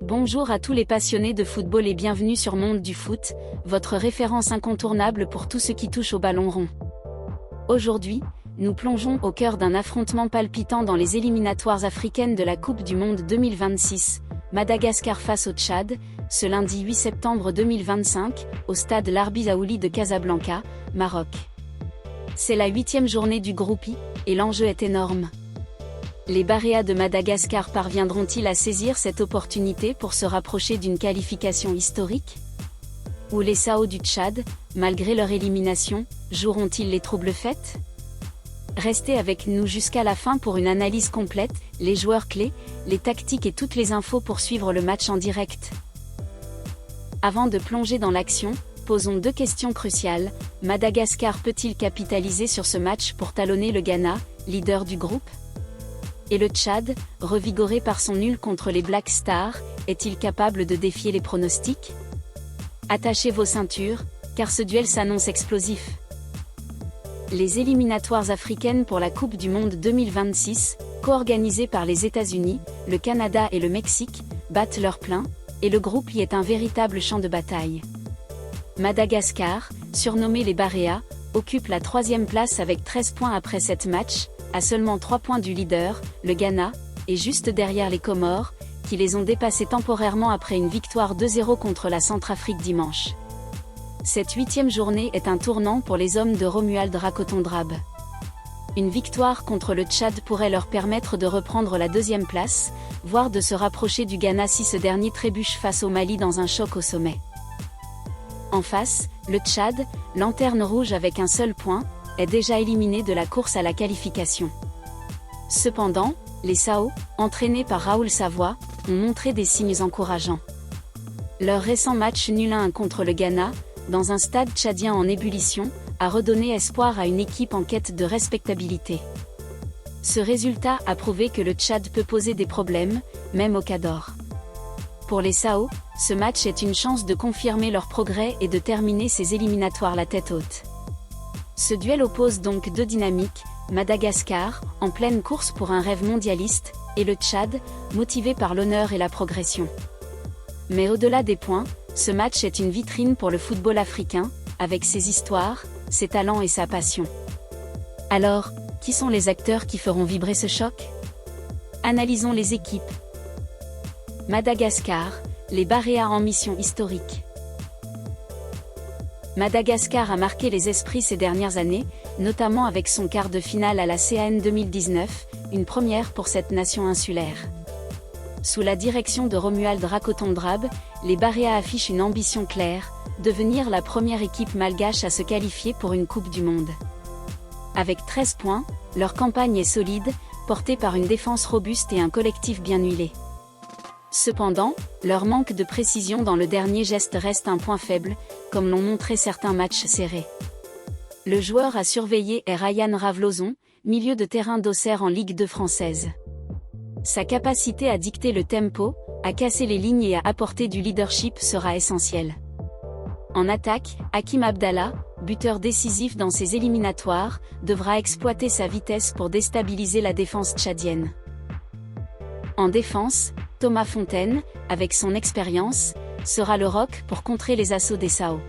Bonjour à tous les passionnés de football et bienvenue sur Monde du Foot, votre référence incontournable pour tout ce qui touche au ballon rond. Aujourd'hui, nous plongeons au cœur d'un affrontement palpitant dans les éliminatoires africaines de la Coupe du Monde 2026, Madagascar face au Tchad, ce lundi 8 septembre 2025, au stade Larbi Zaouli de Casablanca, Maroc. C'est la 8e journée du groupe I, et l'enjeu est énorme. Les Baréas de Madagascar parviendront-ils à saisir cette opportunité pour se rapprocher d'une qualification historique? Ou les Sao du Tchad, malgré leur élimination, joueront-ils les troubles fêtes? Restez avec nous jusqu'à la fin pour une analyse complète, les joueurs clés, les tactiques et toutes les infos pour suivre le match en direct. Avant de plonger dans l'action, posons deux questions cruciales. Madagascar peut-il capitaliser sur ce match pour talonner le Ghana, leader du groupe? Et le Tchad, revigoré par son nul contre les Black Stars, est-il capable de défier les pronostics? Attachez vos ceintures, car ce duel s'annonce explosif. Les éliminatoires africaines pour la Coupe du Monde 2026, co-organisées par les États-Unis, le Canada et le Mexique, battent leur plein, et le groupe y est un véritable champ de bataille. Madagascar, surnommé les Baréas, occupe la 3e place avec 13 points après 7 matchs, à seulement 3 points du leader, le Ghana, et juste derrière les Comores, qui les ont dépassés temporairement après une victoire 2-0 contre la Centrafrique dimanche. Cette 8e journée est un tournant pour les hommes de Romuald Rakotondrab. Une victoire contre le Tchad pourrait leur permettre de reprendre la 2e place, voire de se rapprocher du Ghana si ce dernier trébuche face au Mali dans un choc au sommet. En face, le Tchad, lanterne rouge avec un seul point, est déjà éliminé de la course à la qualification. Cependant, les Sao, entraînés par Raoul Savoie, ont montré des signes encourageants. Leur récent match nul 1 contre le Ghana, dans un stade tchadien en ébullition, a redonné espoir à une équipe en quête de respectabilité. Ce résultat a prouvé que le Tchad peut poser des problèmes, même au Cador. Pour les Sao, ce match est une chance de confirmer leur progrès et de terminer ces éliminatoires la tête haute. Ce duel oppose donc deux dynamiques, Madagascar, en pleine course pour un rêve mondialiste, et le Tchad, motivé par l'honneur et la progression. Mais au-delà des points, ce match est une vitrine pour le football africain, avec ses histoires, ses talents et sa passion. Alors, qui sont les acteurs qui feront vibrer ce choc? Analysons les équipes. Madagascar, les Baréas en mission historique. Madagascar a marqué les esprits ces dernières années, notamment avec son quart de finale à la CAN 2019, une première pour cette nation insulaire. Sous la direction de Romuald Rakotondrab, les Baréas affichent une ambition claire, devenir la première équipe malgache à se qualifier pour une Coupe du Monde. Avec 13 points, leur campagne est solide, portée par une défense robuste et un collectif bien huilé. Cependant, leur manque de précision dans le dernier geste reste un point faible, comme l'ont montré certains matchs serrés. Le joueur à surveiller est Ryan Ravlozon, milieu de terrain d'Auxerre en Ligue 2 française. Sa capacité à dicter le tempo, à casser les lignes et à apporter du leadership sera essentielle. En attaque, Hakim Abdallah, buteur décisif dans ses éliminatoires, devra exploiter sa vitesse pour déstabiliser la défense tchadienne. En défense, Thomas Fontaine, avec son expérience, sera le roc pour contrer les assauts des Sao.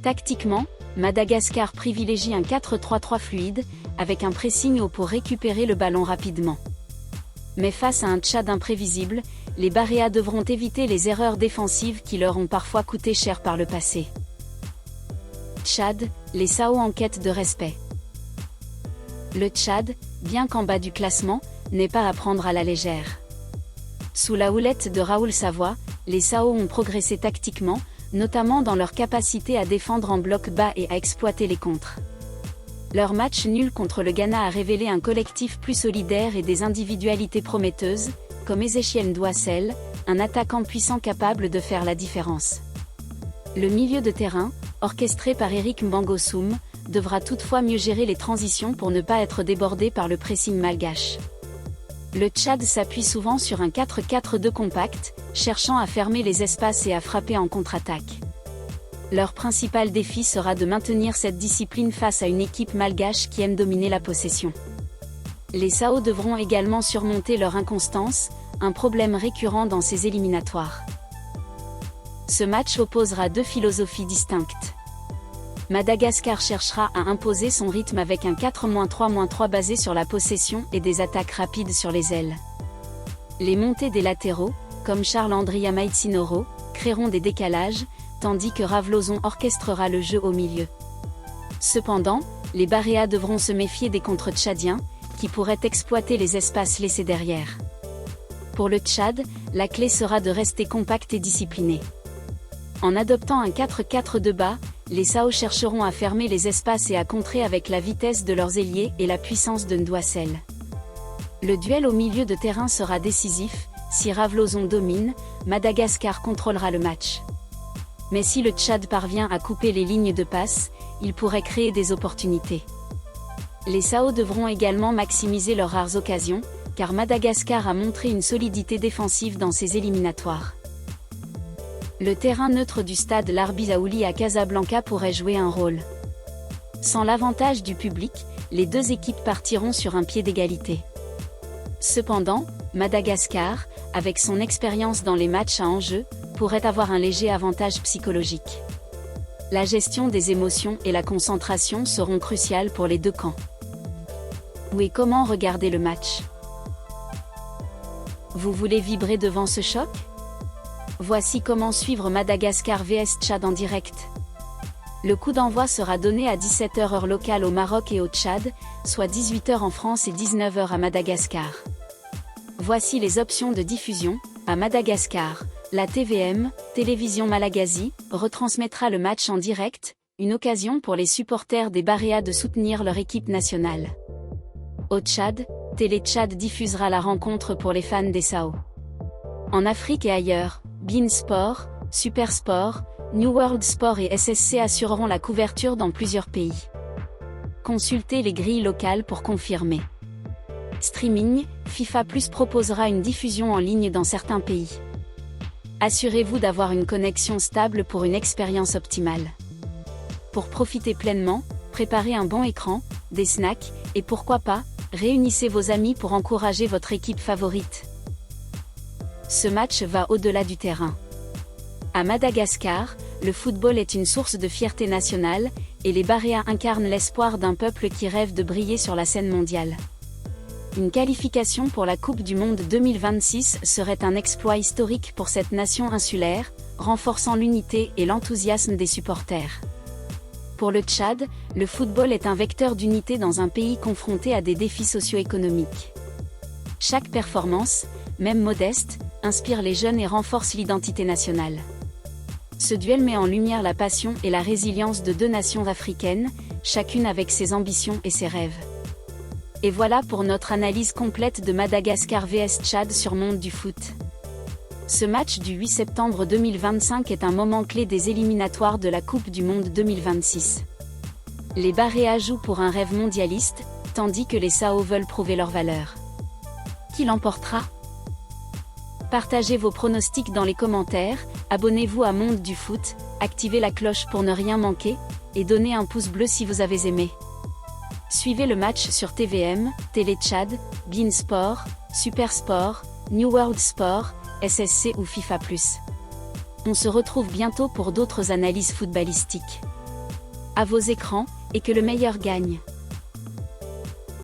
Tactiquement, Madagascar privilégie un 4-3-3 fluide, avec un pressing haut pour récupérer le ballon rapidement. Mais face à un Tchad imprévisible, les Baréas devront éviter les erreurs défensives qui leur ont parfois coûté cher par le passé. Tchad, les Sao en quête de respect. Le Tchad, bien qu'en bas du classement, n'est pas à prendre à la légère. Sous la houlette de Raoul Savoie, les Sao ont progressé tactiquement, notamment dans leur capacité à défendre en bloc bas et à exploiter les contres. Leur match nul contre le Ghana a révélé un collectif plus solidaire et des individualités prometteuses, comme Ezechiel Ndouassel, un attaquant puissant capable de faire la différence. Le milieu de terrain, orchestré par Eric Mbangossoum, devra toutefois mieux gérer les transitions pour ne pas être débordé par le pressing malgache. Le Tchad s'appuie souvent sur un 4-4-2 compact, cherchant à fermer les espaces et à frapper en contre-attaque. Leur principal défi sera de maintenir cette discipline face à une équipe malgache qui aime dominer la possession. Les Sao devront également surmonter leur inconstance, un problème récurrent dans ces éliminatoires. Ce match opposera deux philosophies distinctes. Madagascar cherchera à imposer son rythme avec un 4-3-3 basé sur la possession et des attaques rapides sur les ailes. Les montées des latéraux, comme Charles-André Amaitsinoro, créeront des décalages, tandis que Ravloson orchestrera le jeu au milieu. Cependant, les Baréas devront se méfier des contres tchadiens, qui pourraient exploiter les espaces laissés derrière. Pour le Tchad, la clé sera de rester compact et discipliné. En adoptant un 4-4 bas, les Sao chercheront à fermer les espaces et à contrer avec la vitesse de leurs ailiers et la puissance de Ndouassel. Le duel au milieu de terrain sera décisif. Si Ravloson domine, Madagascar contrôlera le match. Mais si le Tchad parvient à couper les lignes de passe, il pourrait créer des opportunités. Les Sao devront également maximiser leurs rares occasions, car Madagascar a montré une solidité défensive dans ses éliminatoires. Le terrain neutre du stade Larbi Zaouli à Casablanca pourrait jouer un rôle. Sans l'avantage du public, les deux équipes partiront sur un pied d'égalité. Cependant, Madagascar, avec son expérience dans les matchs à enjeu, pourrait avoir un léger avantage psychologique. La gestion des émotions et la concentration seront cruciales pour les deux camps. Où et comment regarder le match? Vous voulez vibrer devant ce choc? Voici comment suivre Madagascar vs Tchad en direct. Le coup d'envoi sera donné à 17h heure locale au Maroc et au Tchad, soit 18h en France et 19h à Madagascar. Voici les options de diffusion. À Madagascar, la TVM, Télévision Malagasy, retransmettra le match en direct, une occasion pour les supporters des Baréas de soutenir leur équipe nationale. Au Tchad, Télé Tchad diffusera la rencontre pour les fans des Sao. En Afrique et ailleurs, beIN Sport, Super Sport, New World Sport et SSC assureront la couverture dans plusieurs pays. Consultez les grilles locales pour confirmer. Streaming, FIFA Plus proposera une diffusion en ligne dans certains pays. Assurez-vous d'avoir une connexion stable pour une expérience optimale. Pour profiter pleinement, préparez un bon écran, des snacks, et pourquoi pas, réunissez vos amis pour encourager votre équipe favorite. Ce match va au-delà du terrain. À Madagascar, le football est une source de fierté nationale, et les Baréas incarnent l'espoir d'un peuple qui rêve de briller sur la scène mondiale. Une qualification pour la Coupe du Monde 2026 serait un exploit historique pour cette nation insulaire, renforçant l'unité et l'enthousiasme des supporters. Pour le Tchad, le football est un vecteur d'unité dans un pays confronté à des défis socio-économiques. Chaque performance, même modeste, inspire les jeunes et renforce l'identité nationale. Ce duel met en lumière la passion et la résilience de deux nations africaines, chacune avec ses ambitions et ses rêves. Et voilà pour notre analyse complète de Madagascar vs Tchad sur Monde du Foot. Ce match du 8 septembre 2025 est un moment clé des éliminatoires de la Coupe du Monde 2026. Les Baréas jouent pour un rêve mondialiste, tandis que les Sao veulent prouver leur valeur. Qui l'emportera? Partagez vos pronostics dans les commentaires, abonnez-vous à Monde du Foot, activez la cloche pour ne rien manquer, et donnez un pouce bleu si vous avez aimé. Suivez le match sur TVM, Télé Tchad, beIN Sport, Super Sport, New World Sport, SSC ou FIFA Plus. On se retrouve bientôt pour d'autres analyses footballistiques. À vos écrans, et que le meilleur gagne.